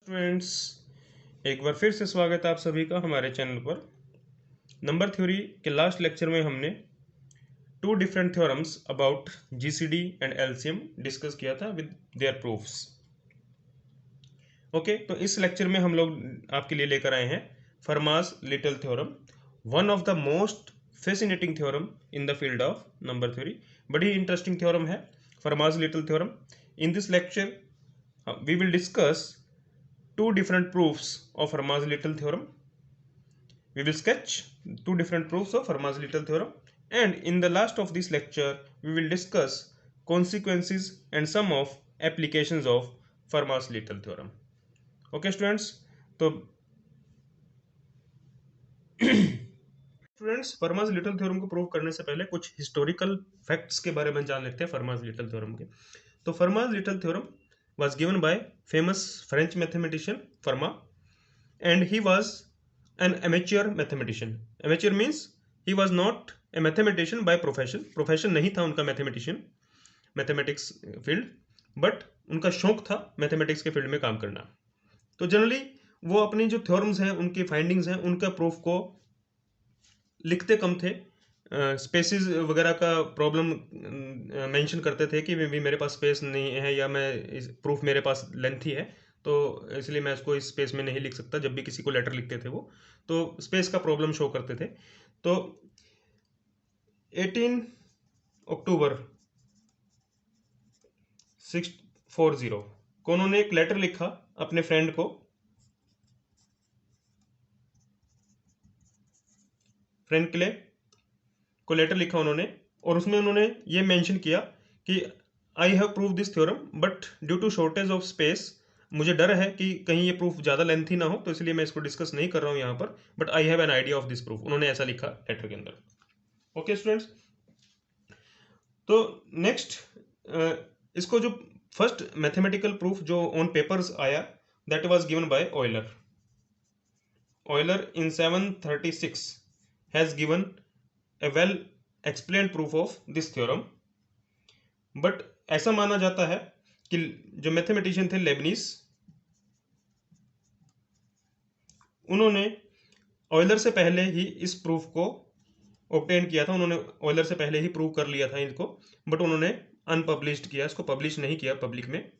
Friends, एक बार फिर से स्वागत है आप सभी का हमारे चैनल पर। नंबर थ्योरी के लास्ट लेक्चर में हमने two different theorems about GCD and LCM discuss किया था विद देयर प्रूफ्स। ओके, तो इस लेक्चर में हम लोग आपके लिए लेकर आए हैं Fermat's little theorem, one of the most fascinating theorem in the field of number theory. बड़ी इंटरेस्टिंग थ्योरम है Fermat's little theorem. In this lecture we will discuss two different proofs of Fermat's Little theorem. We will sketch two different proofs of Fermat's Little theorem, and in the last of this lecture we will discuss consequences and some of applications of Fermat's Little theorem. Okay students, तो students, फर्मास little theorem को prove करने से पहले कुछ historical facts के बारे में जान लेते हैं फर्मास लिटल थ्योरम के। तो Fermat's little theorem was given by famous French mathematician Fermat, and he was an amateur mathematician. Amateur means he was not a mathematician by profession. Profession नहीं था उनका mathematician, mathematics field, but उनका शौक था mathematics के field में काम करना। तो जनरली वो अपनी जो थ्योरम्स हैं, उनकी फाइंडिंग्स हैं, उनका प्रूफ को लिखते कम थे। स्पेसिस वगैरह का प्रॉब्लम मेंशन करते थे कि भी मेरे पास स्पेस नहीं है, या मैं प्रूफ मेरे पास लेंथी है तो इसलिए मैं इसको इस स्पेस में नहीं लिख सकता। जब भी किसी को लेटर लिखते थे वो तो स्पेस का प्रॉब्लम शो करते थे। तो 18 अक्टूबर 640 को उन्होंने एक लेटर लिखा अपने फ्रेंड को, फ्रेंड के लिए को लेटर लिखा उन्होंने, और उसमें उन्होंने ये मेंशन किया कि I have prove this theorem but due to shortage of space, मुझे डर है कि कहीं ये प्रूफ ज़्यादा लेंथी ना हो, तो इसलिए मैं इसको डिस्कस नहीं कर रहा हूँ यहाँ पर, but I have an idea of this proof. उन्होंने ऐसा लिखा लेटर के अंदर। ओके स्टूडेंट्स, तो नेक्स्ट इसको जो फर्स्ट मैथमेटिकल प्रूफ जो ऑन पेपर्स आया, that was given by Euler. Euler in 736 has given a well explained proof of this theorem, but ऐसा माना जाता है कि जो मैथमेटिशियन थे लेबनीज, उन्होंने ऑयलर से पहले ही इस प्रूफ को ऑब्टेन किया था। उन्होंने ऑयलर से पहले ही प्रूव कर लिया था इनको, बट उन्होंने अनपब्लिश्ड किया, इसको पब्लिश नहीं किया पब्लिक में।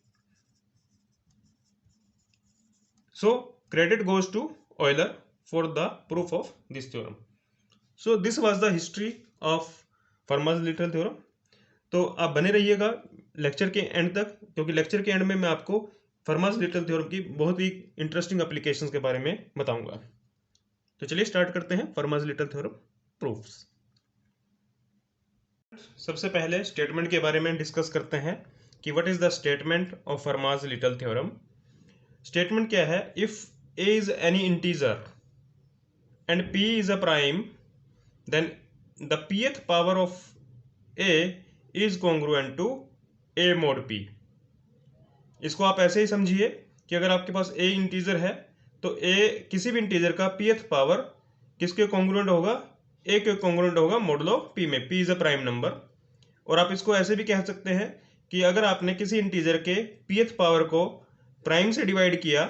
So credit goes to Euler for the proof of this theorem. So this was the history of Fermat's little theorem. तो आप बने रहिएगा लेक्चर के एंड तक, क्योंकि लेक्चर के एंड में मैं आपको फर्मास लिटल थ्योरम की बहुत ही इंटरेस्टिंग एप्लीकेशंस के बारे में बताऊंगा। तो चलिए स्टार्ट करते हैं फर्मास लिटल थ्योरम प्रूफ्स। सबसे पहले स्टेटमेंट के बारे में डिस्कस करते हैं कि what is the statement of Fermat's little theorem. Statement क्या है? If A is any integer and P is a prime, then the pth power of a is congruent to a mod p। इसको आप ऐसे ही समझिए कि अगर आपके पास a integer है तो a किसी भी इंटीजर का pth पावर किसके कॉन्ग्रुएंट होगा? a के कॉन्ग्रुएंट होगा मॉडुलो p में। p is a prime number. और आप इसको ऐसे भी कह सकते हैं कि अगर आपने किसी इंटीजर के pth पावर को प्राइम से डिवाइड किया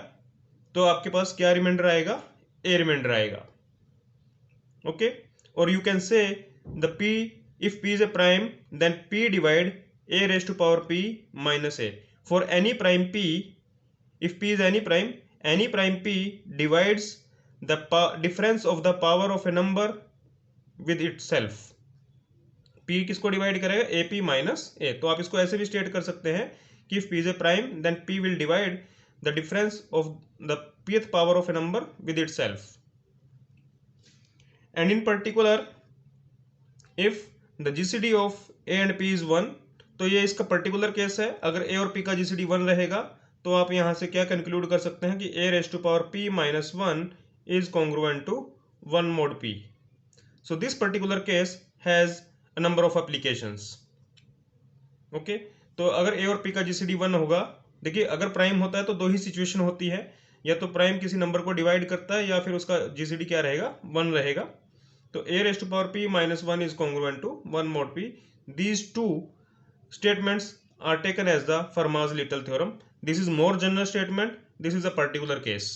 तो आपके पास क्या रिमाइंडर आएगा? a रिमाइंडर आएगा। Okay, or you can say the p, if p is a prime then p divide a raised to power p minus a. For any prime p, if p is any prime p divides the difference of the power of a number with itself। p किसको divide करेगा? a p minus a। तो आप इसको ऐसे भी state कर सकते हैं कि if p is a prime then p will divide the difference of the pth power of a number with itself। And in particular if the GCD of a and p is 1, तो ये इसका particular case है। अगर a और p का GCD 1 रहेगा तो आप यहाँ से क्या कंक्लूड कर सकते हैं कि a raised to power p minus 1 is congruent to 1 mod p। So this particular case has a number of applications। Okay, तो अगर a और p का GCD 1 होगा, देखिए अगर प्राइम होता है तो दो ही सिचुएशन होती है, या तो प्राइम किसी नंबर को डिवाइड करता है या फिर उसका GCD क्या रहेगा? 1 रहेगा। तो a raised to power p minus 1 is congruent to 1 mod p। These two statements are taken as the Fermat's little theorem। This is more general statement this is a particular case.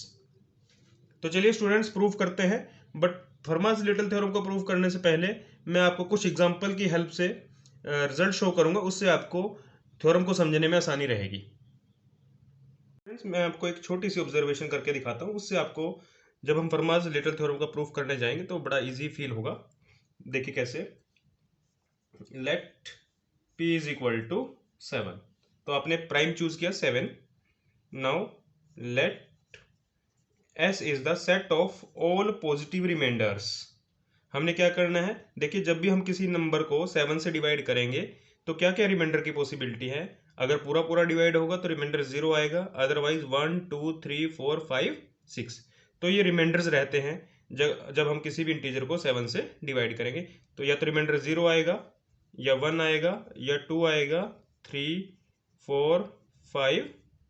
तो चलिए students prove करते हैं, but फर्मास little theorem को prove करने से पहले मैं आपको कुछ एग्जांपल की हेल्प से रिजल्ट शो करूंगा, उससे आपको थ्योरम को समझने में आसानी रहेगी। मैं आपको एक छोटी सी ऑब्जर्वेशन करके दिखाता हूँ, उससे आपको जब हम फर्मास लिटिल थ्योरम का प्रूफ करने जाएंगे तो बड़ा इजी फील होगा। देखिए कैसे, let p is equal to 7, तो आपने प्राइम चूज किया 7। Now let s is the set of all positive remainders. हमने क्या करना है, देखिए जब भी हम किसी नंबर को 7 से डिवाइड करेंगे तो क्या क्या रिमाइंडर की पॉसिबिलिटी है। अगर पूरा पूरा डिवाइड होगा तो रिमाइंडर 0 आएगा, अदरवाइज 1 2 3 4 5 6, तो ये रिमाइंडर्स रहते हैं जब हम किसी भी इंटीजर को 7 से डिवाइड करेंगे। तो या तो रिमाइंडर 0 आएगा, या 1 आएगा, या 2 आएगा, 3 4 5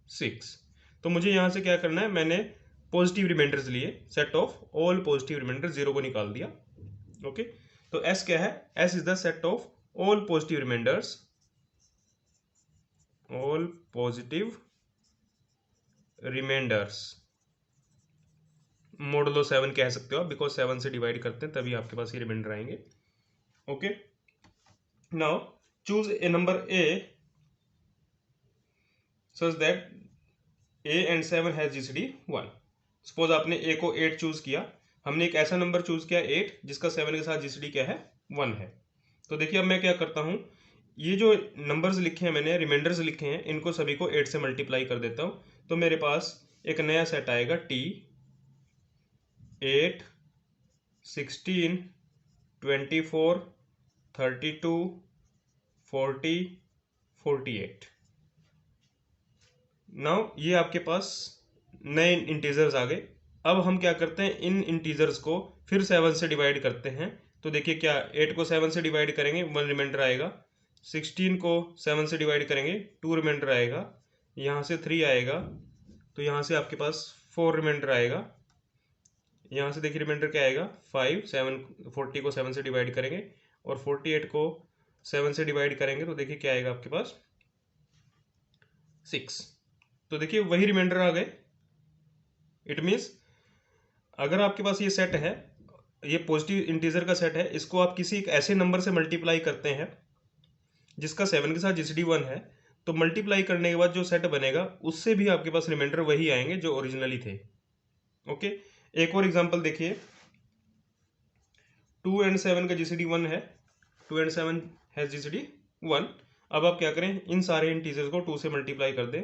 6। तो मुझे यहाँ से क्या करना है, मैंने पॉजिटिव रिमाइंडर्स लिए, set of all positive remainder, 0 को निकाल दिया। ओके, तो s क्या है, s is the set of all positive remainders, all positive remainders, modulo 7 कह सकते हो आप, बिकॉज 7 से डिवाइड करते हैं तभी आपके पास ये रिमाइंडर आएंगे। Okay, now choose a number a such that a and 7 has GCD 1। Suppose आपने a को 8 चूज किया, हमने एक ऐसा नंबर चूज किया 8 जिसका 7 के साथ जीसीडी क्या है, 1 है। तो देखिए अब मैं क्या करता हूँ, ये जो नंबर्स लिखे हैं मैंने, रिमाइंडर्स लिखे हैं, इनको सभी को 8 से मल्टीप्लाई कर देता हूँ। तो मेरे पास एक नया सेट आएगा t 8 16 24 32 40 48। नाउ ये आपके पास नए इंटीजर्स आ गए। अब हम क्या करते हैं, इन इंटीजर्स को फिर 7 से डिवाइड करते हैं। तो देखिए क्या, 8 को 7 से डिवाइड करेंगे 1 रिमाइंडर आएगा, 16 को 7 से डिवाइड करेंगे 2 रिमाइंडर आएगा, यहाँ से 3 आएगा, तो यहाँ से आपके पास 4 रिमाइंडर आएगा, यहाँ से देखिए रिमाइंडर क्या आएगा 5, 7 40 को 7 से डिवाइड करेंगे और 48 को 7 से डिवाइड करेंगे, तो देखिए क्या आएगा आपके पास 6। तो देखिए वही रिमाइंडर आ गए। इट मीन्स अगर आपके पास ये सेट है, ये पॉजिटिव इंटीजर का सेट है, इसको आप किसी एक ऐसे नंबर से मल्टीप्लाई करते हैं जिसका 7 के साथ जीसीडी 1 है, तो मल्टीप्लाई करने के बाद जो सेट बनेगा उससे भी आपके पास रिमाइंडर वही आएंगे जो ओरिजिनली थे। ओके, एक और एग्जांपल देखिए, 2 एंड 7 का जीसीडी 1 है, 2 एंड 7 हैज जीसीडी 1। अब आप क्या करें, इन सारे इंटीजर्स को 2 से मल्टीप्लाई कर दें,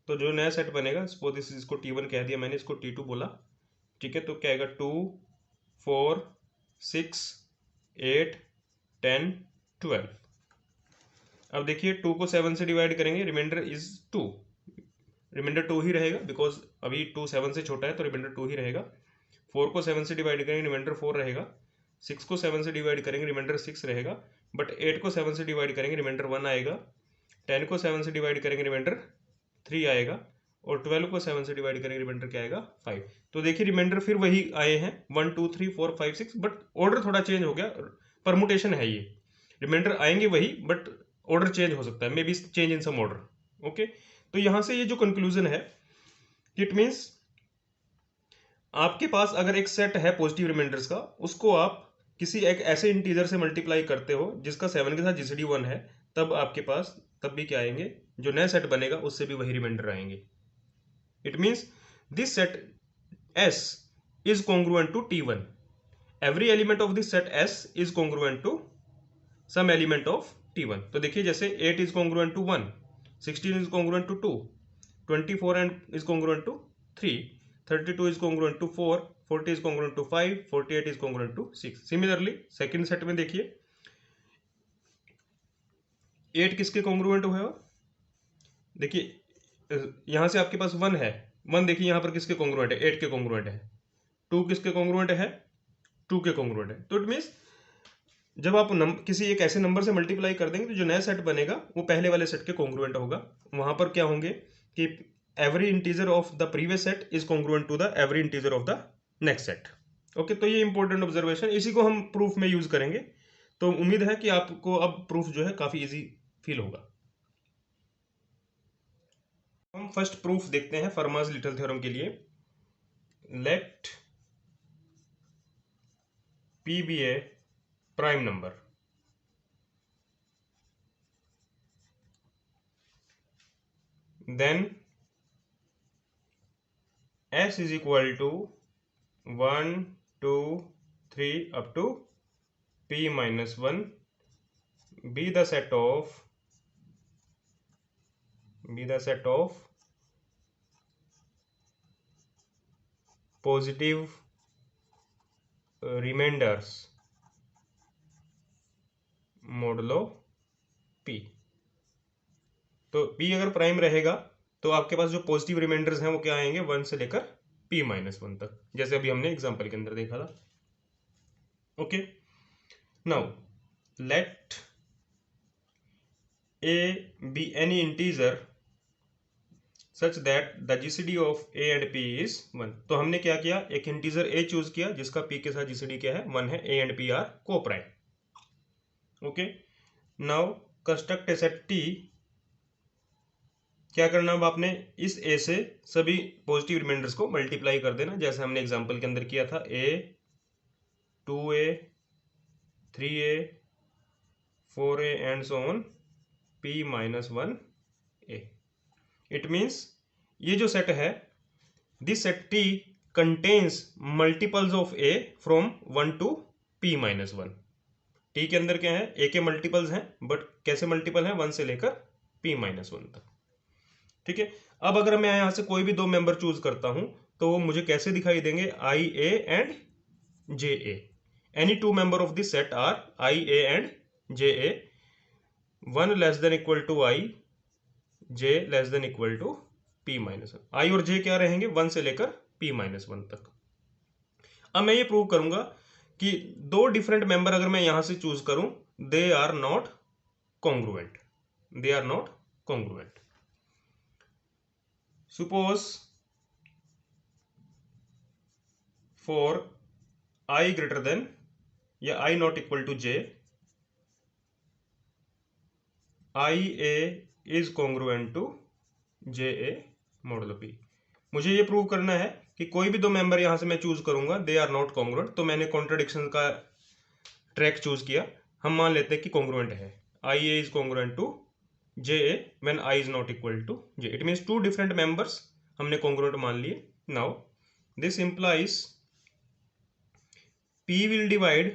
तो जो नया सेट बनेगा, सपोज इसको T1 कह दिया मैंने, इसको T2 बोला, ठीक है, तो क्या आएगा 2 4 6 8 10 12। अब देखिए 2 को 7 से डिवाइड करेंगे, रिमाइंडर इज 2, रिमाइंडर 2 ही रहेगा, बिकॉज अभी 2 7 से छोटा है तो रिमाइंडर 2 ही रहेगा। 4 को 7 से डिवाइड करेंगे, रिमाइंडर 4 रहेगा। 6 को 7 से डिवाइड करेंगे, रिमाइंडर 6 रहेगा। बट 8 को 7 से डिवाइड करेंगे, रिमाइंडर 1 आएगा। 10 को 7 से डिवाइड करेंगे, रिमाइंडर 3 आएगा। और 12 को 7 से डिवाइड करेंगे, रिमाइंडर क्या आएगा 5। तो देखिए रिमाइंडर फिर वही आए हैं 1 2 3 4 5 6, बट ऑर्डर थोड़ा चेंज हो गया, परमुटेशन है ये, रिमाइंडर आएंगे वही बट ऑर्डर चेंज हो सकता है, maybe change in some order. Okay, तो यहां से ये जो कंक्लूजन है, इट मीन्स आपके पास अगर एक सेट है पॉजिटिव रिमाइंडर्स का, उसको आप किसी एक ऐसे इंटीजर से मल्टीप्लाई करते हो जिसका 7 के साथ जीसीडी 1 है, तब आपके पास तब भी क्या आएंगे, जो नया सेट बनेगा उससे भी वही रिमाइंडर आएंगे। It means this set S is congruent to T1. Every element of this set S is congruent to some element of T1. तो देखिए जैसे 8 is congruent to 1, 16 is congruent to 2, 24 and is congruent to 3, 32 is congruent to 4, 40 is congruent to 5, 48 is congruent to 6. Similarly second set में देखिए 8 किसके congruent हुआ, देखिए यहां से आपके पास 1 है, 1 देखिए यहां पर किसके कॉन्ग्रुएंट है, 8 के कॉन्ग्रुएंट है। 2 किसके कॉन्ग्रुएंट है, 2 के कॉन्ग्रुएंट है। तो इट मीन्स जब आप किसी एक ऐसे नंबर से मल्टीप्लाई कर देंगे तो जो नया सेट बनेगा वो पहले वाले सेट के कॉन्ग्रुएंट होगा। वहां पर क्या होंगे कि every integer of the previous set is congruent to the every integer of the next set. Okay, तो ये इंपॉर्टेंट ऑब्जर्वेशन, इसी को हम प्रूफ में यूज करेंगे। तो उम्मीद है कि आपको अब प्रूफ जो है काफी इजी फील होगा। हम फर्स्ट प्रूफ देखते हैं फर्माज लिटल थ्योरम के लिए। Let P be a prime number, then S is equal to 1, 2, 3 up to P minus 1 be the set of positive remainders modulo P। तो P अगर प्राइम रहेगा तो आपके पास जो पॉजिटिव रिमाइंडर्स हैं वो क्या आएंगे, 1 से लेकर P माइनस 1 तक, जैसे अभी हमने एग्जांपल के अंदर देखा था। Okay, now let A be any integer such that the GCD of A and P is 1। तो हमने क्या किया, एक इंटीजर A चूज किया जिसका P के साथ GCD क्या है, 1 है। A and P आर को प्राइम। ओके, नाउ कंस्ट्रक्ट ए सेट T। क्या करना, अब आपने इस A से सभी पॉजिटिव रिमाइंडर्स को मल्टीप्लाई कर देना, जैसे हमने एग्जांपल के अंदर किया था। A, 2A, 3A, 4A and so on P minus 1A। It means ये जो सेट है, this set T contains multiples of A from 1 to P minus 1। T के अंदर क्या है, A के मल्टीपल्स हैं, बट कैसे मल्टीपल हैं, 1 से लेकर P माइनस 1 तक। ठीक है, अब अगर मैं यहां से कोई भी दो मेंबर चूज करता हूं तो वो मुझे कैसे दिखाई देंगे, I A and J A. Any two member of this set are I A and J A, 1 less than equal to I, J less than equal to P minus 1। I और J क्या रहेंगे, 1 से लेकर P minus 1 तक। अब मैं ये prove करूंगा कि दो डिफरेंट मेंबर अगर मैं यहां से चूज करूं, they are not congruent, they are not congruent. Suppose for I greater than या I not equal to J, IA is congruent to JA modulo P। मुझे ये प्रूव करना है कि कोई भी दो मेंबर यहां से मैं चूज करूंगा, दे आर नॉट कॉन्ग्रुएंट। तो मैंने कॉन्ट्राडिक्शन का ट्रैक चूज किया। हम मान लेते हैं कि कॉन्ग्रुएंट है, IA is congruent to JA when I is not equal to J। It means two different members हमने कॉन्ग्रुएंट मान लिए। Now this implies P will divide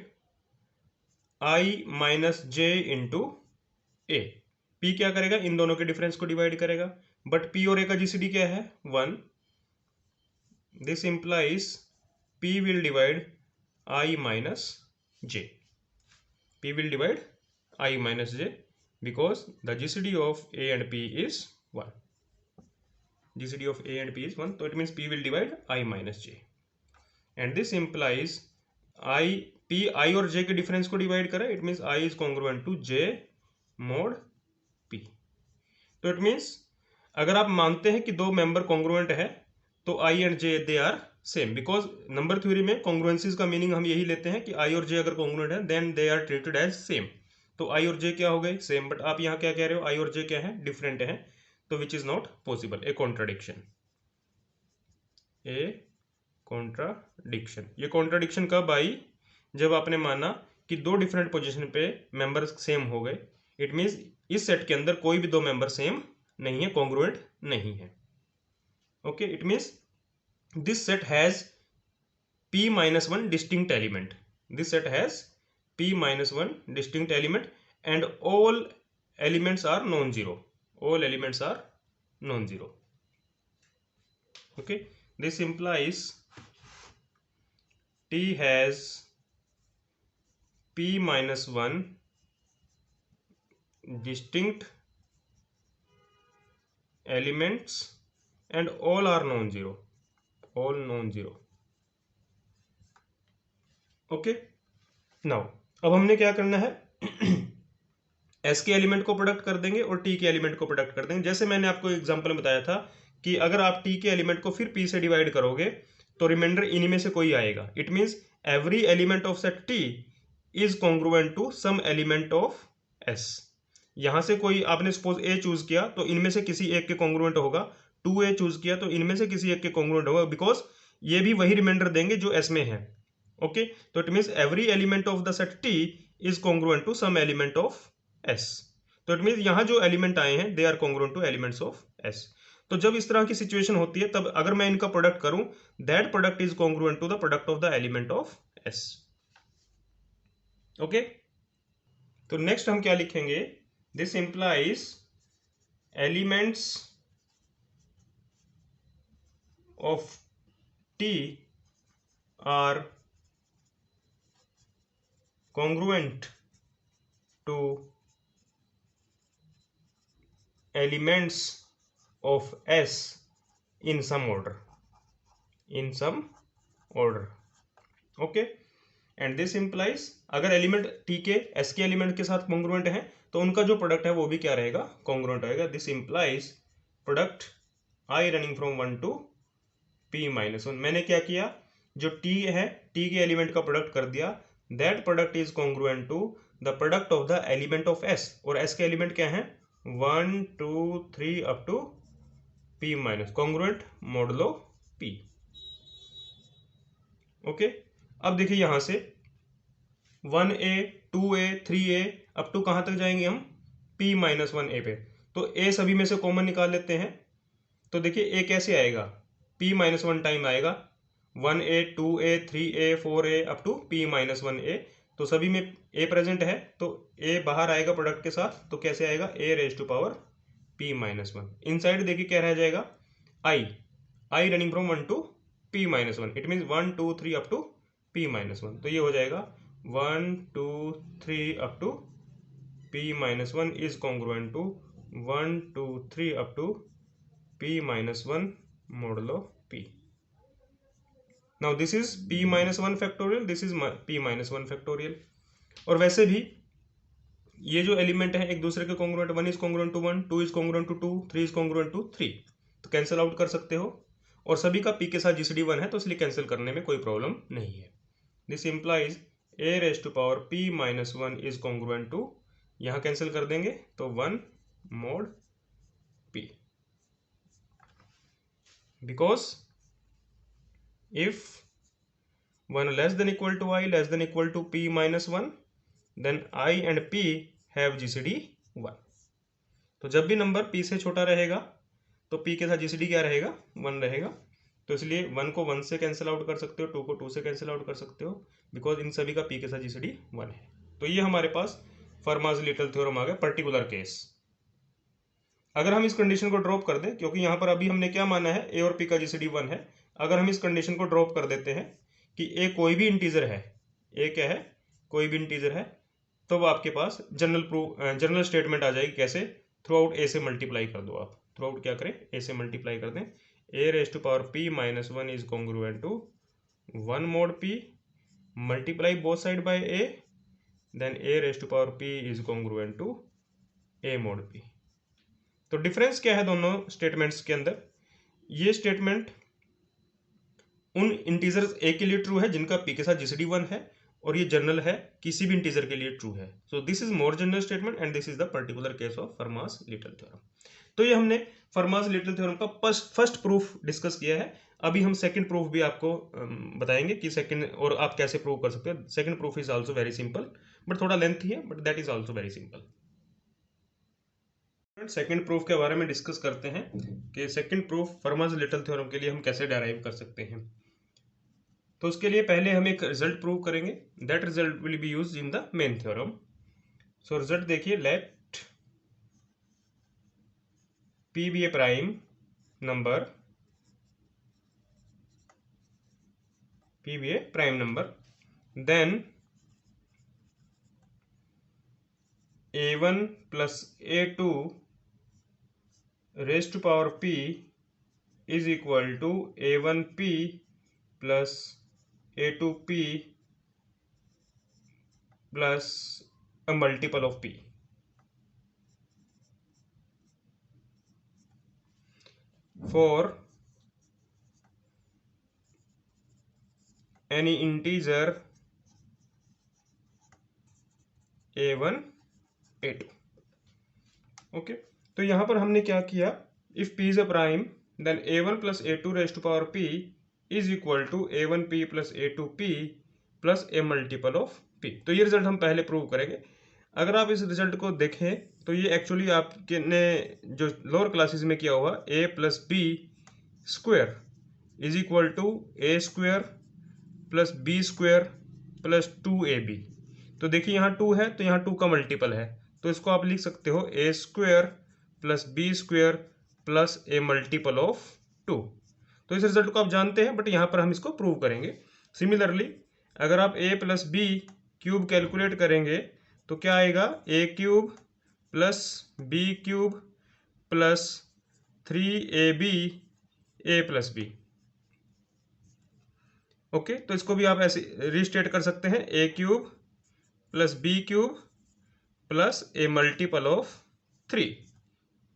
I minus J into A। P क्या करेगा, इन दोनों के difference को divide करेगा, but P और A का GCD क्या है, 1। This implies P will divide I minus J। P will divide I minus J because the GCD of A and P is 1। GCD of A and P is 1, so it means P will divide I minus J, and this implies P I और J के difference को divide करें, it means I is congruent to J mod P। तो it means अगर आप मानते हैं कि दो मेंबर कॉन्ग्रुएंट है तो I and J they are same, because number theory में कॉन्ग्रुएंसीज का मीनिंग हम यही लेते हैं कि I और J अगर कॉन्ग्रुएंट है then they are treated as same. तो I और J क्या हो गए, सेम, बट आप यहाँ क्या कह रहे हो, I और J क्या है, डिफरेंट है, तो which is not possible, A contradiction, A contradiction. ये कॉन्ट्राडिक्शन कब आई, जब आपने माना कि दो डिफरेंट पोजीशन पे मेंबर्स सेम हो गए। इट मींस इस सेट के अंदर कोई भी दो मेंबर सेम नहीं है, कॉन्ग्रुएंट नहीं है। Okay, it means this set has P minus 1 distinct element, this set has P minus 1 distinct element and all elements are non-zero, all elements are non-zero। okay, this implies T has P minus 1 distinct elements and all are non-zero, all non-zero। Okay, now अब हमने क्या करना है, S के element को product कर देंगे और T के एलिमेंट को प्रोडक्ट कर देंगे। जैसे मैंने आपको एग्जांपल में बताया था कि अगर आप T के एलिमेंट को फिर P से डिवाइड करोगे तो रिमाइंडर इन्हीं में से कोई आएगा। It means every element of set T is congruent to some element of S। यहां से कोई आपने सपोज A चूज किया तो इनमें से किसी एक के कॉन्ग्रुएंट होगा 2a चूज किया तो इनमें से किसी एक के कॉन्ग्रुएंट होगा, बिकॉज ये भी वही रिमाइंडर देंगे जो एस में है। ओके, तो it means every element of the set T is congruent to some element of S. तो इट मीन्स यहाँ जो एलिमेंट आए हैं they are congruent to elements of S. तो जब इस तरह की सिचुएशन होती है तब अगर मैं इनका प्रोडक्ट करूं, that product is congruent to the product of the element of S. Okay, तो नेक्स्ट हम क्या लिखेंगे, this implies elements of T are congruent to elements of S in some order, in some order. Okay, and this implies अगर element T के S के element के साथ congruent है तो उनका जो प्रोडक्ट है वो भी क्या रहेगा, कॉन्ग्रुएंट रहेगा। This implies product I running from 1 to p-1। मैंने क्या किया, जो T है T के एलिमेंट का प्रोडक्ट कर दिया, that product is congruent to the product of the element of S, और S के एलिमेंट क्या है 1 2 3 up to p-, congruent modulo p। ओके, अब देखिए यहां से 1a 2a 3a up to कहां तक जाएंगे हम, p-1a पे। तो a सभी में से कॉमन निकाल लेते हैं। तो देखिए a कैसे आएगा, p-1 टाइम आएगा 1a 2a 3a 4a up to p-1a। तो सभी में a प्रेजेंट है तो a बाहर आएगा प्रोडक्ट के साथ, तो कैसे आएगा a raise to power p-1। Inside देखिए क्या रह जाएगा i running from 1 to p-1, it means 1 2 3 up to p-1। तो ये हो जाएगा 1 2 3 up to p-1 is congruent to 1 2 3 up to p-1 modulo p। Now this is p-1 factorial, this is p-1 factorial. और वैसे भी ये जो एलिमेंट है एक दूसरे के congruent, 1 is congruent to 1, 2 is congruent to 2, 3 is congruent to 3, तो कैंसिल आउट कर सकते हो। और सभी का p के साथ जीसीडी 1 है तो इसलिए कैंसिल करने में कोई प्रॉब्लम नहीं है। This implies a raise to power p-1 is congruent to, यहाँ कैंसिल कर देंगे तो 1 mod p, because if 1 less than equal to I less than equal to p-1, then I and p have GCD 1। तो जब भी number p से छोटा रहेगा तो p के साथ GCD क्या रहेगा, 1 रहेगा। तो इसलिए 1 को 1 से कैंसिल आउट कर सकते हो, 2 को 2 से कैंसिल आउट कर सकते हो, बिकॉज इन सभी का p के साथ GCD 1 है। तो ये हमारे पास फर्माज लिटल थ्योरम आ गया, पर्टिकुलर केस। अगर हम इस कंडीशन को ड्रॉप कर दें, क्योंकि यहाँ पर अभी हमने क्या माना है a और p का GCD 1 है, अगर हम इस कंडीशन को ड्रॉप कर देते हैं कि a कोई भी इंटीजर है, a क्या है कोई भी इंटीजर है, तो वो आपके पास जनरल स्टेटमेंट आ जाएगी। कैसे, थ्रू आउट a से मल्टीप्लाई कर दो आप, थ्रू आउट क्या करें a से मल्टीप्लाई कर दें, a raise to power p-1 is congruent to 1 mod p multiply both side by a, then a raise to power p is congruent to a mod p। तो difference क्या है दोनों statements के अंदर, ये स्टेटमेंट उन इंटीजर्स a के लिए ट्रू है जिनका p के साथ जीसीडी 1 है, और ये जनरल है किसी भी इंटीजर के लिए ट्रू है। So this is more general statement and this is the particular case of Fermat's little theorem. तो ये हमने फर्मास लिटल थ्योरम का फर्स्ट प्रूफ डिस्कस किया है। अभी हम सेकंड प्रूफ भी आपको बताएंगे कि सेकंड और आप कैसे प्रूव कर सकते हो। Second proof is also very simple, but थोड़ा लेंथी है, but that is also very simple. Second proof के बारे में डिस्कस करते हैं कि सेकंड प्रूफ फर्मास लिटल थ्योरम के लिए हम कैसे डेराइव कर सकते हैं। तो उसके लिए पहले हम एक रिजल्ट प्रूव करेंगे, that result will be used in the main theorem. So result देखिए, let p be a prime number, p be a prime number, then a1 plus a2 raise to power p is equal to a1p plus a2p plus a multiple of p। For any integer a1 a2। Okay, तो यहां पर हमने क्या किया, if p is a prime then a1 plus a2 raise to power p is equal to a1p plus a2p plus a multiple of p। तो ये result हम पहले प्रूव करेंगे। अगर आप इस रिजल्ट को देखें तो ये एक्चुअली आपके ने जो लोअर क्लासेस में किया हुआ a plus b square is equal to a square plus b square plus 2ab। तो देखिए यहाँ 2 है तो यहाँ 2 का मल्टीपल है, तो इसको आप लिख सकते हो a square plus b square plus a multiple of 2। तो इस रिजल्ट को आप जानते हैं, बट यहाँ पर हम इसको प्रूव करेंगे। सिमिलरली अगर आप a plus B cube calculate करेंगे तो क्या आएगा, a cube plus b cube plus 3ab a plus B. Okay, तो इसको भी आप ऐसे रीस्टेट कर सकते हैं, a cube plus b cube plus a multiple of 3।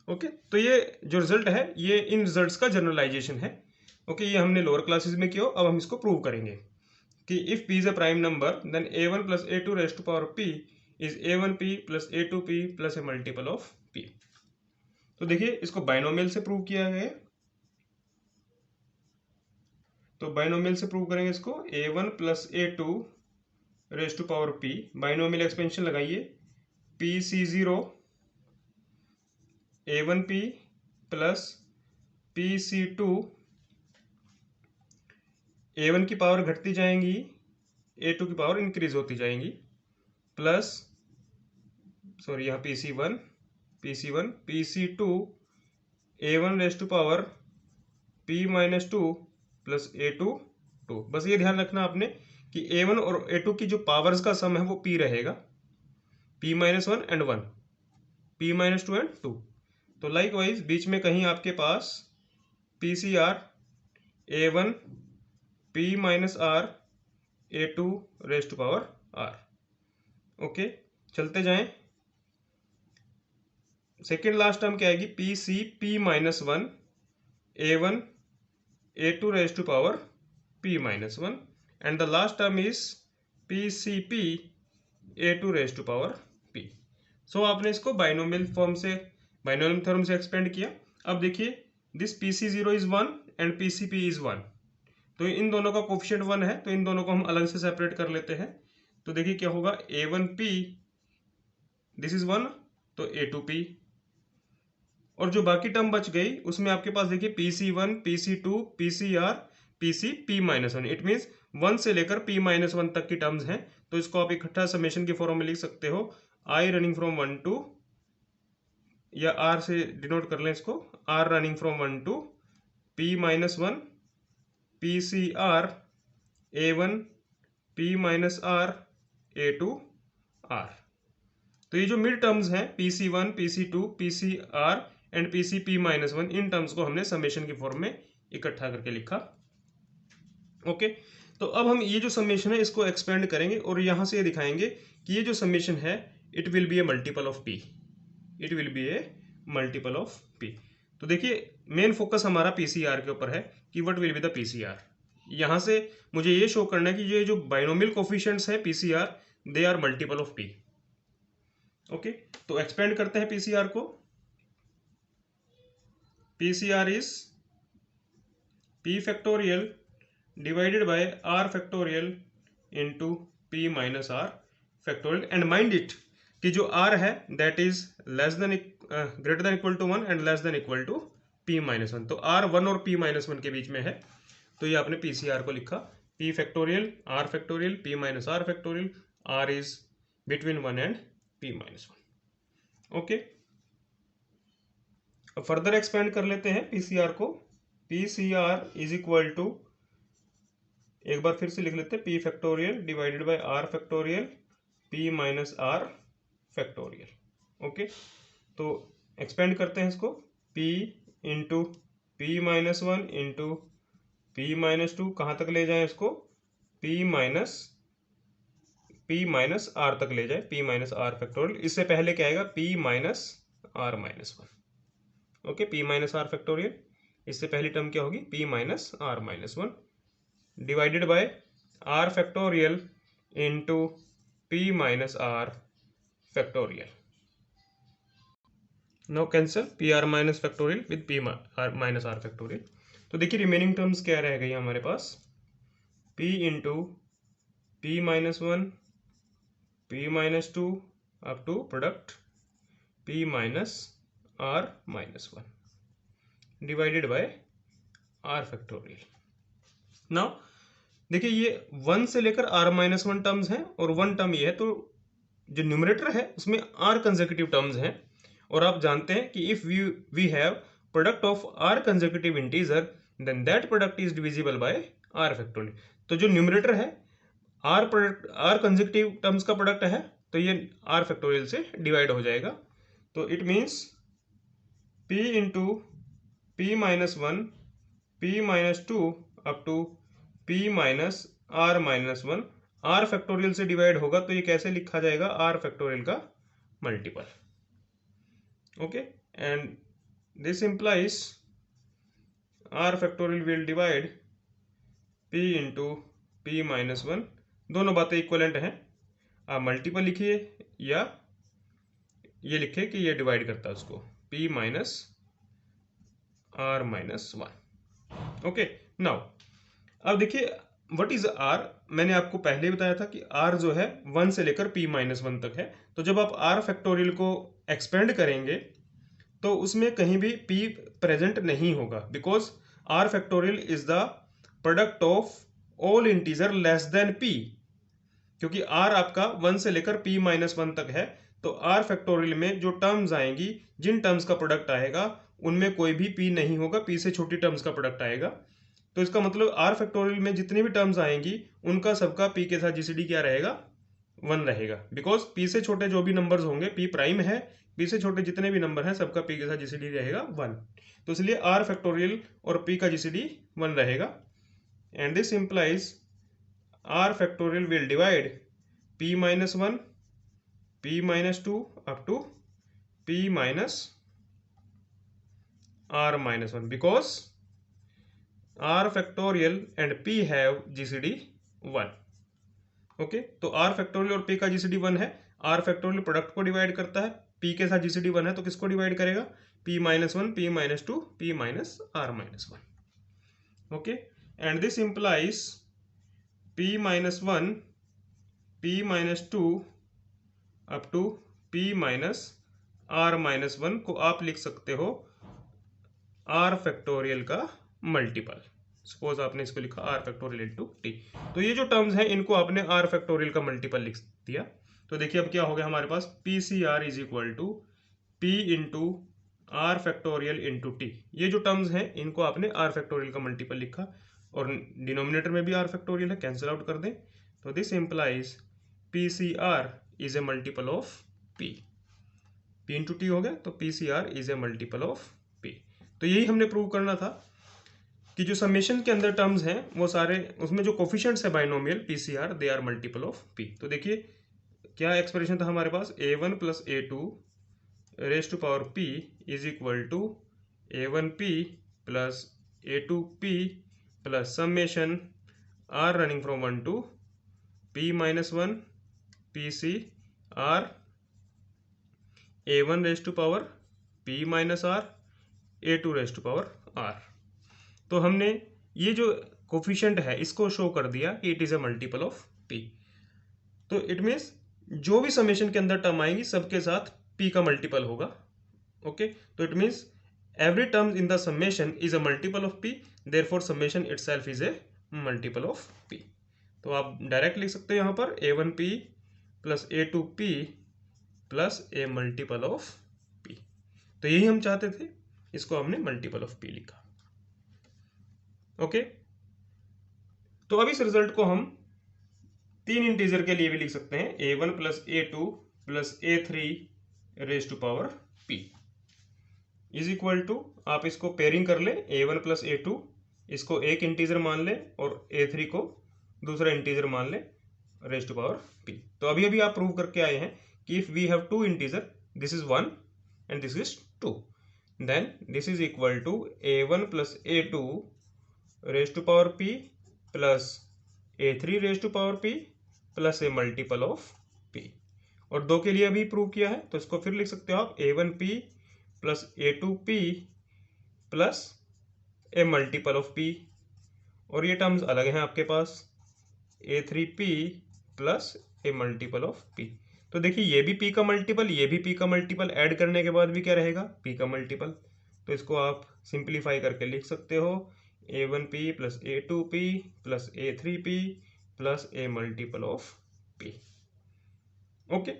Okay, तो ये जो रिजल्ट है ये इन रिजल्ट्स का जनरलाइजेशन है। ओके, ये हमने लोअर क्लासेस में किया। अब हम इसको प्रूव करेंगे कि if p is a prime number then a1 plus a2 raise to power p is a1p plus a2p plus a multiple of p। तो देखिए इसको बाइनोमियल से प्रूव किया गया है, तो बाइनोमियल से प्रूव करेंगे इसको। a1 plus a2 raise to power p, binomial expansion लगाइए, pc0 a1p plus pc2, a1 की पावर घटती जाएंगी, a2 की पावर इंक्रीज होती जाएंगी, प्लस सॉरी यहाँ pc1 pc2 a1 raise to power p minus 2 plus a2 2। बस ये ध्यान रखना आपने कि a1 और a2 की जो पावर्स का सम है वो p रहेगा, p minus 1 and 1, p minus 2 and 2। तो लाइकवाइज बीच में कहीं आपके पास pcr a1 p minus r a2 raise to power r। Okay, चलते जाएं। सेकेंड लास्ट टर्म क्या आएगी, pc p minus 1 a1 a2 raised to power p minus 1 and the last term is pcp a2 raised to power p। सो आपने इसको binomial form से, binomial theorem से expand किया। अब देखिए this pc0 is 1 and pcp is 1, तो इन दोनों का कोफिशिएंट 1 है, तो इन दोनों को हम अलग से सेपरेट कर लेते हैं। तो देखिए क्या होगा, a1p दिस इज 1 तो a2p, और जो बाकी टर्म बच गई उसमें आपके पास देखिए pc1 pc2 pcr pcp minus 1, it means 1 से लेकर p माइनस 1 तक की टर्म्स हैं। तो इसको आप इकट्ठा समेशन के फॉर्म में लिख सकते हो, i रनिंग फ्रॉम 1 टू, या r से डिनोट कर लें इसको, r running from 1 to p minus 1 pcr a1 p minus r a2 r। तो ये जो मिड टर्म्स हैं pc1 pc2 pcr and pcp minus 1, in terms को हमने समेशन की फॉर्म में इकट्ठा करके लिखा। ओके, तो अब हम ये जो समेशन है इसको एक्सपेंड करेंगे और यहां से ये दिखाएंगे कि ये जो समेशन है it will be A multiple of p, it will be A multiple of p। तो देखिए मेन फोकस हमारा pcr के ऊपर है कि what will be the pcr। यहां से मुझे ये शो करना है कि ये जो बाइनोमियल कोफिशिएंट्स है pcr they are multiple of p। Okay, तो एक्सपेंड करते हैं pcr को। pcr is p factorial divided by r factorial into p minus r factorial, and mind it कि जो r है that is less than greater than equal to 1 and less than equal to p minus 1। तो r 1 और p minus 1 के बीच में है, तो ये आपने pcr को लिखा p factorial r factorial p minus r factorial, r is between 1 and p minus 1। Okay, अब फर्दर एक्सपेंड कर लेते हैं pcr को। pcr इज इक्वल टू, एक बार फिर से लिख लेते हैं, p factorial divided by r factorial p minus r factorial. Okay, तो एक्सपेंड करते हैं इसको, p into p minus 1 into p minus 2, कहाँ तक ले जाएं इसको, p माइनस r तक ले जाए, p माइनस r फैक्टोरियल। इससे पहले क्या आएगा, p minus r minus 1। Okay, p minus r factorial, इससे पहली टर्म क्या होगी, p minus r minus 1 divided by r factorial into p minus r factorial. Now cancel p r minus factorial with p minus r factorial. तो देखिए remaining terms क्या रह गई हमारे पास, p into p minus one, p minus two up to product p minus r minus one divided bye are factorial. Now देखिए ये 1 से लेकर r माइनस वन टर्म्स हैं और वन टर्म ये है, तो जो न्यूमरेटर है उसमें r कंसेक्यूटिव टर्म्स हैं। और आप जानते हैं कि if we have product of r consecutive integer then that product is divisible by r factorial. तो जो न्यूमरेटर है r कंसेक्यूटिव टर्म्स का प्रोडक्ट है, तो ये r फैक्टोरियल से डिवाइड हो जाएगा। तो it means p into p minus one, p minus two up to p minus r minus one r factorial से डिवाइड होगा, तो ये कैसे लिखा जाएगा, आर फैक्टोरियल का multiple. Okay, and this implies r factorial will divide p into p minus one. दोनों बातें इक्वलेंट हैं, आप मल्टीपल लिखिए या ये लिखिए कि ये डिवाइड करता है उसको, p minus r minus one. Okay, now अब देखिए व्हाट इज आर। मैंने आपको पहले बताया था कि आर जो है 1 से लेकर p माइनस वन तक है। तो जब आप आर फैक्टोरियल को एक्सपेंड करेंगे तो उसमें कहीं भी p प्रेजेंट नहीं होगा, because r factorial is the product of all integer less than p। क्योंकि r आपका 1 से लेकर p माइनस वन तक है, तो r फैक्टोरियल में जो टर्म्स आएंगी, जिन टर्म्स का प्रोडक्ट आएगा उनमें कोई भी p नहीं होगा, p से छोटी टर्म्स का प्रोडक्ट आएगा। तो इसका मतलब r फैक्टोरियल में जितनी भी टर्म्स आएंगी उनका सबका p के साथ जीसीडी क्या रहेगा, 1 रहेगा। बिकॉज p से छोटे जो भी नंबर्स होंगे, p प्राइम है, p से छोटे जितने भी नंबर हैं सबका p के साथ जीसीडी रहेगा 1। तो इसलिए r फैक्टोरियल और p का जीसीडी 1 रहेगा। And this implies r factorial will divide p minus one, p minus two up to p minus r minus one, because r factorial and p have GCD 1। Okay, तो r factorial और p का GCD 1 है। r factorial product को divide करता है, p के साथ GCD 1 है तो किसको डिवाइड करेगा, p minus one, p minus two, p minus r minus one. Okay, and this implies p minus one, p minus two up to p minus r minus one को आप लिख सकते हो r फैक्टोरियल का multiple. Suppose आपने इसको लिखा r factorial into T, तो ये जो टर्म्स हैं इनको आपने r फैक्टोरियल का मल्टीपल लिख दिया। तो देखिए अब क्या हो गया हमारे पास, P C R is equal to p into R factorial into T. ये जो टर्म्स हैं इनको आपने r फैक्टोरियल का मल्टीपल लिखा और डिनोमिनेटर में भी r फैक्टोरियल है, कैंसिल आउट कर दें। तो this implies p C R is a multiple of p। p into t हो गया, तो p C R is a multiple of p। तो यही हमने प्रूव करना था कि जो समेशन के अंदर टर्म्स हैं वो सारे, उसमें जो कोफिशिएंट्स है binomial p c r, they are multiple of p। तो देखिए क्या एक्सप्रेशन था हमारे पास, a1 plus a2 raise to power p is equal to a1p plus a2p plus summation r running from 1 to p minus one p C r a1 raise to power p minus r, a2 raise to power r। तो हमने ये जो coefficient है इसको show कर दिया कि it is a multiple of p। तो इट मीन्स जो भी समेशन के अंदर टर्म आएंगी सबके साथ p का मल्टीपल होगा। ओके, तो it means every term in the summation is a multiple of p, therefore summation itself is a multiple of p। तो आप डायरेक्ट लिख सकते हो यहाँ पर a1p plus a2p plus a multiple of p। तो यही हम चाहते थे, इसको हमने मल्टीपल ऑफ p लिखा। ओके, तो अब इस रिजल्ट को हम 3 इंटीजर के लिए भी लिख सकते हैं, a1 plus a2 plus a3 raise to power p is equal to, आप इसको पेयरिंग कर लें, a1 प्लस a2 इसको एक इंटीजर मान लें और a3 को दूसरा इंटीजर मान लें रेज टू पावर p। तो अभी अभी आप प्रूव करके आए हैं कि if we have 2 integer, this is 1 and this is 2, then this is equal to a1 plus a2 raise to power p plus a3 raise to power p plus a multiple of p। और 2 के लिए अभी prove किया है तो इसको फिर लिख सकते हो आप a1p plus A2P plus a multiple of P, और ये टर्म्स अलग हैं आपके पास, A3P plus a multiple of P। तो देखिए ये भी P का मल्टीपल, ये भी P का मल्टीपल, ऐड करने के बाद भी क्या रहेगा, P का मल्टीपल। तो इसको आप सिंप्लीफाई करके लिख सकते हो A1P plus A2P plus A3P plus a multiple of P। Okay,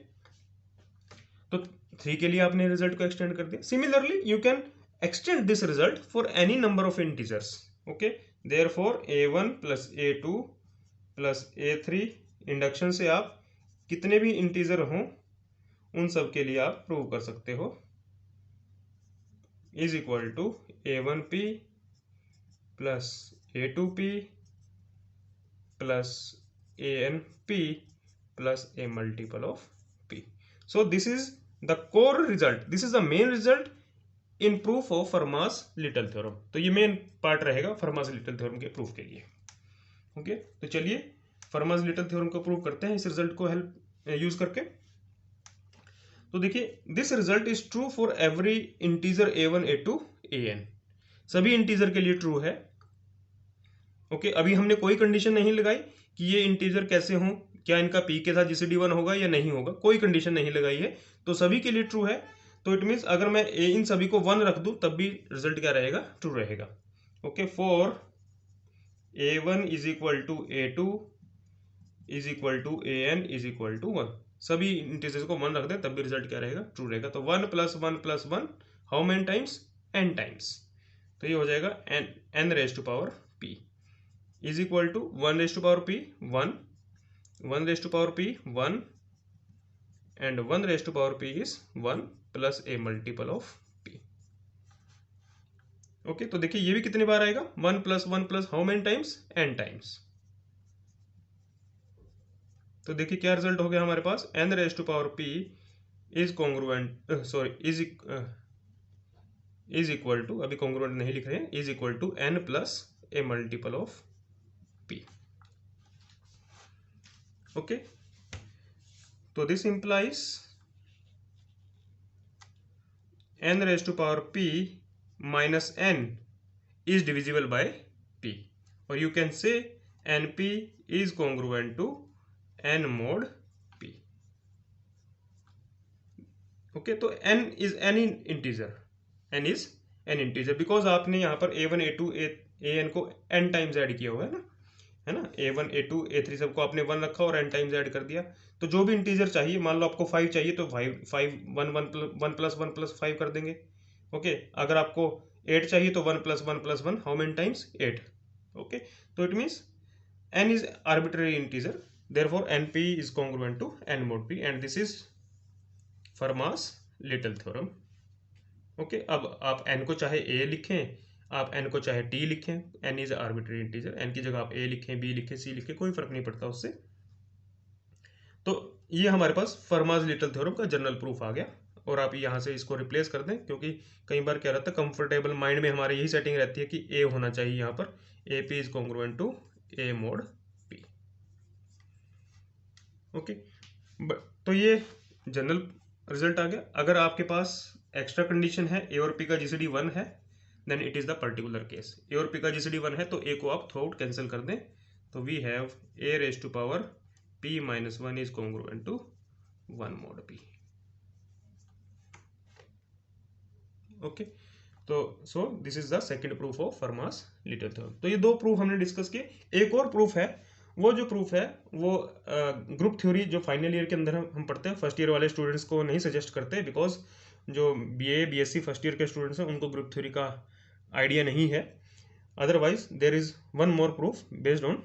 तो 3 के लिए आपने रिजल्ट को एक्सटेंड कर दिया। Similarly you can extend this result for any number of integers. Okay, therefore A1 plus A2 plus A3, induction से आप कितने भी इंटीजर हों उन सब के लिए आप प्रूव कर सकते हो, is equal to A1P plus A2P plus ANP plus a multiple of P। So this is the core result, this is the main result in proof of Fermat's little theorem. तो ये main part रहेगा Fermat's little theorem के proof के लिए। Okay, तो चलिए Fermat's little theorem को prove करते हैं इस रिजल्ट को हेल्प यूज करके। तो देखिए this result is true for every integer A1 A2 AN, सभी इंटीजर के लिए ट्रू है। ओके, अभी हमने कोई कंडीशन नहीं लगाई कि ये इंटीजर कैसे हों, क्या इनका P के साथ GCD 1 होगा या नहीं होगा, कोई कंडीशन नहीं लगाई है, तो सभी के लिए ट्रू है। तो इट मीन्स अगर मैं इन सभी को 1 रख दूं तब भी रिजल्ट क्या रहेगा, ट्रू रहेगा। Okay, for A1 is equal to A2 is equal to AN is equal to 1, सभी इंटीजर्स को 1 रख दें तब भी रिजल्ट क्या रहेगा, ट्रू रहेगा। तो 1 plus 1 plus 1 how many times, n times, तो ये हो जाएगा n raise to power p is equal to 1 raise to power p 1, 1 raise to power p 1 and 1 raise to power p is 1 plus a multiple of p। Okay, तो देखिए ये भी कितनी बार आएगा, 1 plus 1 plus how many times, n times. तो देखिए क्या रिजल्ट हो गया हमारे पास, n raise to power p is congruent, sorry is equal to, अभी कॉन्ग्रुएंट नहीं लिख रहे हैं, is equal to n plus a multiple of p। Okay, तो this implies n raise to power p minus n is divisible by p, और you can say np is congruent to n mod p। Okay, तो n is any integer, n is an integer, because आपने यहाँ पर A1 A2 AN को n times add किया हुआ है ना, A1 A2 A3 सबको आपने 1 रखा और n टाइम्स ऐड कर दिया। तो जो भी इंटीजर चाहिए, मान लो आपको 5 चाहिए तो 5 1 प्लस 1 प्लस 5 कर देंगे। ओके, अगर आपको 8 चाहिए तो 1 plus 1 plus 1 how many times, 8। Okay, तो it means n is arbitrary integer, therefore np is congruent to n mod p, and this is Fermat's Little theorem। Okay, अब आप n को चाहे a लिखें, आप n को चाहे t लिखें, n is arbitrary integer, n की जगह आप a लिखें, b लिखें, c लिखें, कोई फर्क नहीं पड़ता उससे। तो ये हमारे पास फर्माज लिटल थ्योरम का जनरल प्रूफ आ गया, और आप यहाँ से इसको रिप्लेस कर दें, क्योंकि कई बार क्या रहता है, कंफर्टेबल माइंड में हमारी यही सेटिंग रहती है कि a होना चाहिए यहाँ पर, AP is congruent to a mod p। Okay, तो ये जनरल रिजल्ट आ गया। अगर आपके पास एक्स्ट्रा कंडीशन है, a और p का GCD 1 है, then it is the particular case. a और p का GCD 1 है तो a को आप थ्रू आउट कैंसिल कर दें, तो we have a raise to power p minus 1 is congruent to 1 mod p। Okay, तो so this is the second proof of Fermat's little theorem. तो ये दो प्रूफ हमने डिस्कस किए। एक और प्रूफ है, वो जो प्रूफ है वो ग्रुप थ्योरी जो फाइनल ईयर के अंदर हम पढ़ते हैं, फर्स्ट ईयर वाले स्टूडेंट्स को नहीं सजेस्ट करते, बिकॉज जो BA BSc फर्स्ट ईयर के स्टूडेंट्स हैं उनको ग्रुप थ्योरी का आइडिया नहीं है। Otherwise there is one more proof based on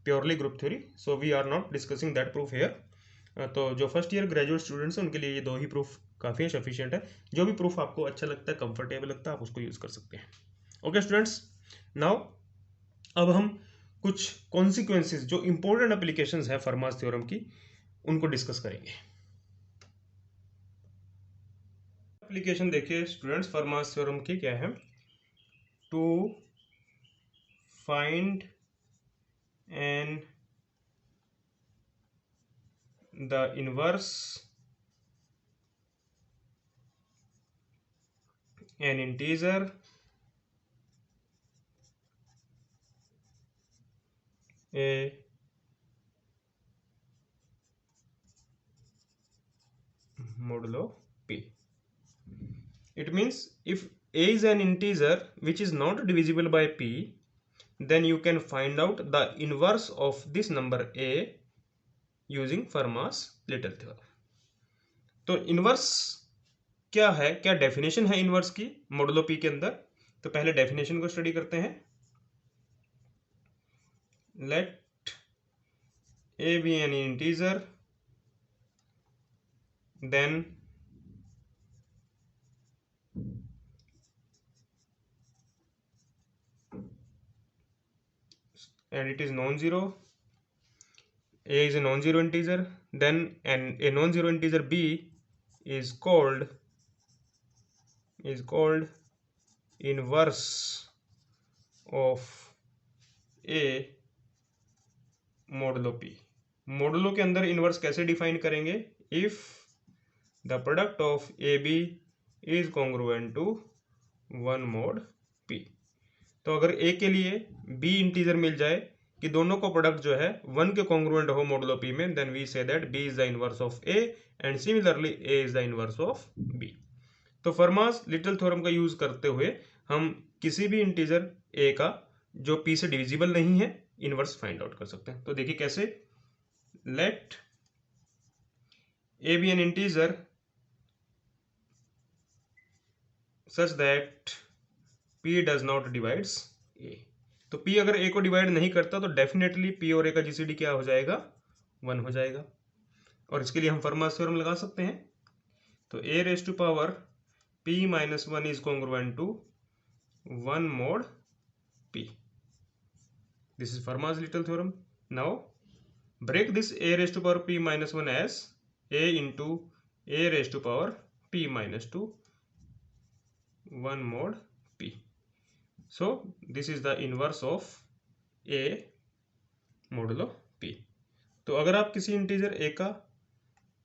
purely group theory, so we are not discussing that proof here. तो जो फर्स्ट ईयर ग्रेजुएट स्टूडेंट्स हैं उनके लिए ये दो ही प्रूफ काफ़ी है, सफिशिएंट है। जो भी प्रूफ आपको अच्छा लगता है, कंफर्टेबल लगता है, आप उसको यूज़ कर सकते हैं। ओके स्टूडेंट्स, नाउ अब हम कुछ कॉन्सिक्वेंसेस जो इंपॉर्टेंट एप्लीकेशंस है फर्मास थ्योरम की, उनको डिस्कस करेंगे। एप्लीकेशन देखिए स्टूडेंट्स फर्मास थ्योरम की क्या है, to find an the inverse an integer a modulo p. It means if a is an integer which is not divisible by p, then you can find out the inverse of this number a using Fermat's-Little theorem. तो inverse क्या है, क्या definition है inverse की modulo P के अंदर? तो पहले डेफिनेशन को स्टडी करते हैं. Let a be an integer, then and it is non-zero. A is a non-zero integer, then a non-zero integer b is called inverse of a modulo p. Modulo के अंदर inverse कैसे define करेंगे? If the product of a b is congruent to 1 mod p. तो अगर a के लिए b integer मिल जाए कि दोनों को प्रोडक्ट जो है 1 के कॉन्ग्रुएंट हो मॉडुलो p में, then we say that b is the inverse of a and similarly a is the inverse of b. तो फर्मास-लिटल थ्योरम का यूज करते हुए हम किसी भी इंटीजर a का जो p से डिविजिबल नहीं है इनवर्स फाइंड आउट कर सकते हैं. तो देखिए कैसे. लेट a be an integer such that p does not divides a. तो p अगर a को डिवाइड नहीं करता तो डेफिनेटली p और a का जीसीडी क्या हो जाएगा? 1 हो जाएगा. और इसके लिए हम फर्मास थ्योरम लगा सकते हैं. तो a raise to power p minus 1 is congruent to 1 mod p. This is Fermat's little theorem. Now break this a raised to power p minus 1 as a into a raised to power p minus 2 1 mod p. So this is the inverse of a modulo p. तो अगर आप किसी integer a का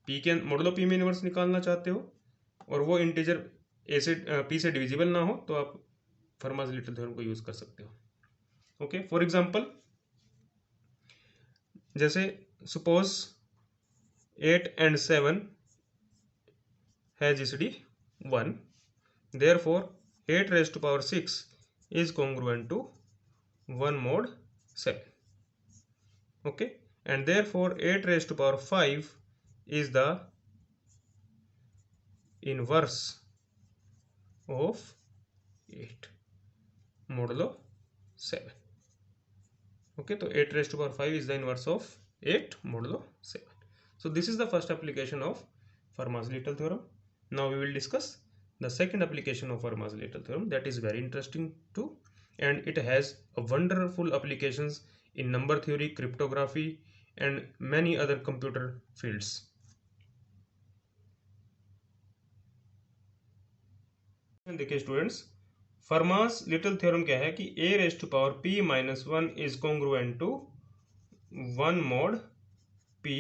p के modulo p में inverse निकालना चाहते हो और वो इंटीजर a से p से डिविजिबल ना हो तो आप फर्मास-लिटल थ्योरम को यूज कर सकते हो. ओके, फॉर एग्जांपल जैसे सपोज 8 and 7 है GCD 1, therefore 8 raised to power 6 is congruent to 1 mod 7. Okay, and therefore 8 raised to power 5 is the inverse of 8 modulo 7. Okay, so 8 raised to power 5 is the inverse of 8 modulo 7. So this is the first application of Fermat's-Little theorem. Now we will discuss the second application of Fermat's-Little theorem, that is very interesting too, and it has a wonderful applications in number theory, cryptography and many other computer fields. देखिए students, Fermat's little theorem क्या है कि a raise to power p minus 1 is congruent to 1 mod p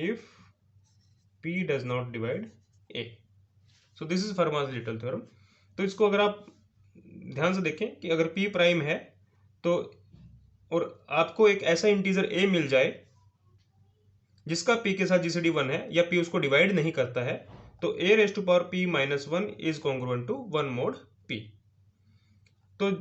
if p does not divide a. So this is Fermat's little theorem. तो इसको अगर आप ध्यान से देखें कि अगर p प्राइम है तो और आपको एक ऐसा इंटीजर a मिल जाए जिसका p के साथ जीसीडी 1 है या p उसको डिवाइड नहीं करता है, तो a raise to power p minus 1 is congruent to 1 mod p. तो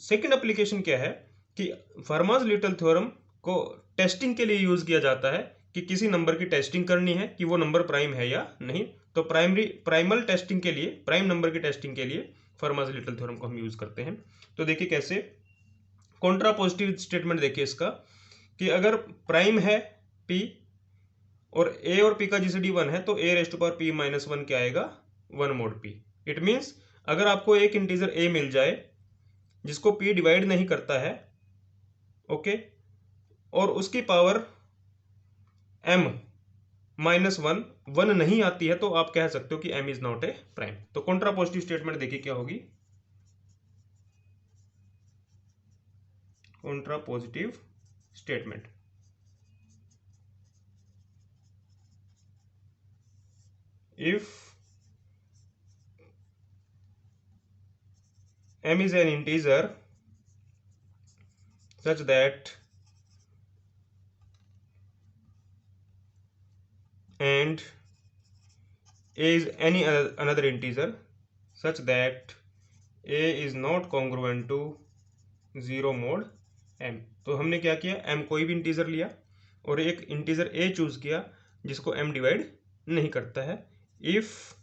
सेकंड एप्लीकेशन क्या है कि फर्मास-लिटल थ्योरम को टेस्टिंग के लिए यूज किया जाता है कि किसी नंबर की टेस्टिंग करनी है कि वो नंबर प्राइम है या नहीं. तो प्राइमल टेस्टिंग के लिए, प्राइम नंबर की टेस्टिंग के लिए फर्मास-लिटल थ्योरम को हम यूज करते हैं. तो देखिए कैसे. कॉन्ट्रापोजिटिव स्टेटमेंट देखिए इसका कि अगर प्राइम है p और a और p का जीसीडी 1 है तो a raise to power p minus 1 क्या आएगा? 1 mod p. इट मीन्स अगर आपको एक इंटीजर a मिल जाए जिसको p डिवाइड नहीं करता है, ओके, और उसकी पावर m माइनस 1 नहीं आती है, तो आप कह सकते हो कि m is not a prime. तो कॉन्ट्रापोजिटिव स्टेटमेंट देखिए क्या होगी. Contrapositive statement, if m is an integer such that and a is any another integer such that a is not congruent to 0 mod m। तो हमने क्या किया, m कोई भी इंटीजर लिया और एक इंटीजर a चूज किया जिसको m डिवाइड नहीं करता है। If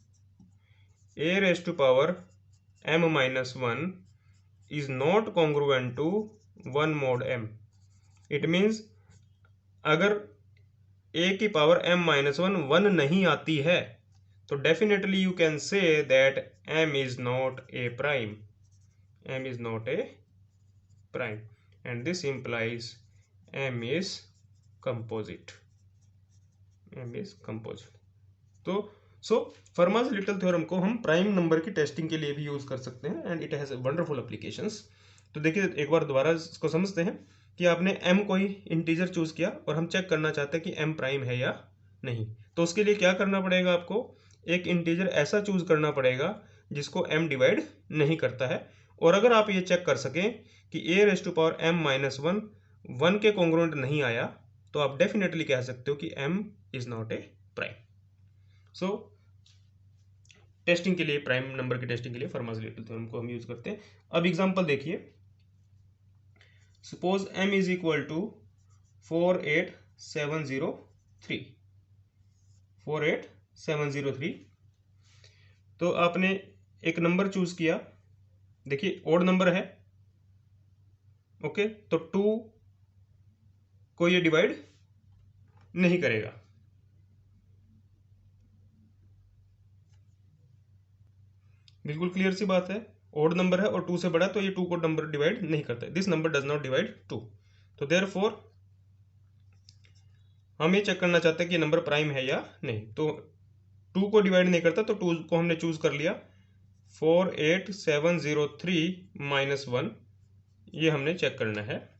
a raise to power m minus 1 is not congruent to 1 mod m, it means अगर a की पावर m माइनस 1 नहीं आती है तो definitely you can say that m is not a prime, m is not a prime, and this implies m is composite, m is composite। तो फर्माज little theorem को हम prime number की testing के लिए भी यूज कर सकते हैं and it has wonderful applications. तो देखिए एक बार दोबारा इसको समझते हैं कि आपने m कोई इंटीजर चूज किया और हम चेक करना चाहते हैं कि m प्राइम है या नहीं। तो उसके लिए क्या करना पड़ेगा, आपको एक इंटीजर ऐसा चूज करना पड़ेगा जिसको m डिवाइड नहीं करता है। और अगर आप ये चेक कर सकें कि a raise to power m minus 1 के कॉन्ग्रुएंट नहीं आया तो आप डेफिनेटली कह सकते हो कि m is not a prime. So testing के लिए, प्राइम नंबर की टेस्टिंग के लिए फर्माज लिटल थ्योरम को हम यूज करते हैं। अब एग्जांपल देखिए, suppose m is equal to 48703, 48703। तो आपने एक नंबर चूज किया, देखिए ओड नंबर है, ओके, तो 2 को ये डिवाइड नहीं करेगा। बिल्कुल क्लियर सी बात है, ओड नंबर है और 2 से बड़ा तो ये 2 को नंबर डिवाइड नहीं करता है। This number does not divide 2। तो देयरफॉर हम ये चेक करना चाहते हैं कि नंबर प्राइम है या नहीं। तो 2 को डिवाइड नहीं करता तो 2 को हमने चूज कर लिया। 48703 माइनस 1 ये हमने चेक करना है,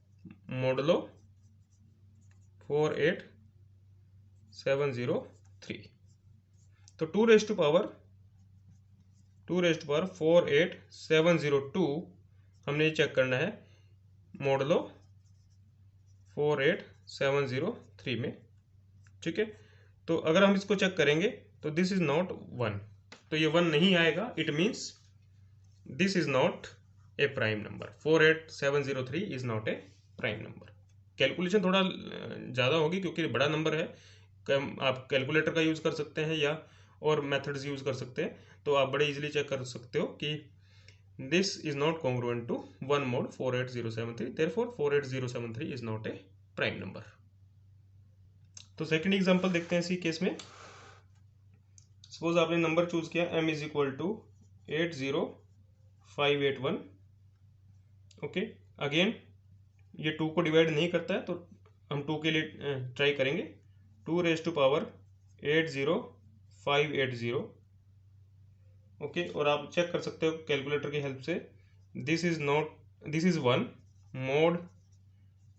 मोडलो 48703। तो 2 रेज टू पावर 48702 हमने ये चेक करना है मोडलो 48703 में, ठीक है। तो अगर हम इसको चेक करेंगे तो दिस इज नॉट 1, तो ये 1 नहीं आएगा, it means this is not a prime number. 48703 is not a prime number. Calculation थोड़ा ज़्यादा होगी क्योंकि बड़ा नंबर है, आप कैलकुलेटर का यूज़ कर सकते हैं या और मेथड्स यूज़ कर सकते हैं, तो आप बड़े इजीली चेक कर सकते हो कि this is not congruent to 1 mod 48073, therefore 48073 is not a prime number. तो सेकंड एग्जांपल देखते हैं इसी केस में। सपोज आपने नंबर चूज किया m is equal to 80581, okay. Again ये 2 को डिवाइड नहीं करता है तो हम 2 के लिए ट्राई करेंगे। 2 रेज टू पावर 80580, ओके। और आप चेक कर सकते हो कैलकुलेटर की हेल्प से, दिस इज 1 mod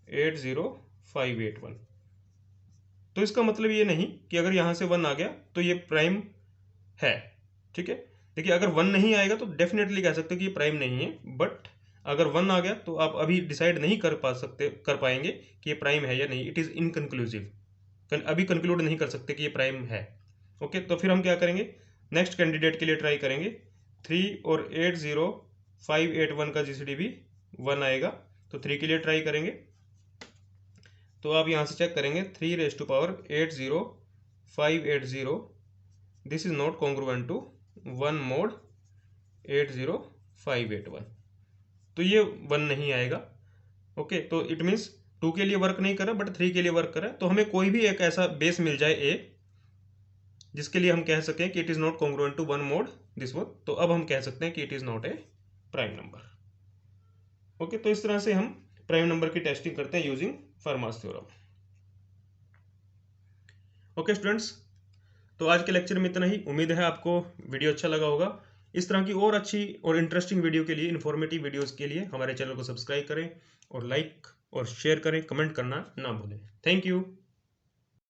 80581। तो इसका मतलब ये नहीं कि अगर यहाँ से 1 आ गया तो ये प्राइम है, ठीक है। देखिए अगर 1 नहीं आएगा तो डेफिनेटली कह सकते हो कि ये प्राइम नहीं है, बट अगर 1 आ गया तो आप अभी डिसाइड नहीं कर पाएंगे कि ये प्राइम है या नहीं। इट इज इनकंक्लूसिव, अभी कंक्लूड नहीं कर सकते कि ये प्राइम है, ओके। तो फिर हम क्या करेंगे, नेक्स्ट कैंडिडेट के लिए ट्राई करेंगे। 3 और 80581 का जीसीडी भी 1 आएगा, तो 3 के लिए ट्राई करेंगे। तो आप यहाँ से चेक करेंगे 3 raise to power 80580, this is not congruent to 1 mod 80581, तो ये 1 नहीं आएगा, ओके। तो इट मीन्स 2 के लिए वर्क नहीं कर रहा बट 3 के लिए वर्क कर रहा है। तो हमें कोई भी एक ऐसा बेस मिल जाए ए जिसके लिए हम कह सकें कि it is not congruent to 1 mod this one, तो अब हम कह सकते हैं कि it is not a prime number, okay. तो इस तरह से हम प्राइम नंबर की टेस्टिंग करते हैं यूजिंग फर्मास थ्योरम, ओके स्टूडेंट्स। तो आज के लेक्चर में इतना ही। उम्मीद है आपको वीडियो अच्छा लगा होगा। इस तरह की और अच्छी और इंटरेस्टिंग वीडियो के लिए, इन्फॉर्मेटिव वीडियोस के लिए हमारे चैनल को सब्सक्राइब करें और लाइक और शेयर करें, कमेंट करना ना भूलें। Thank you.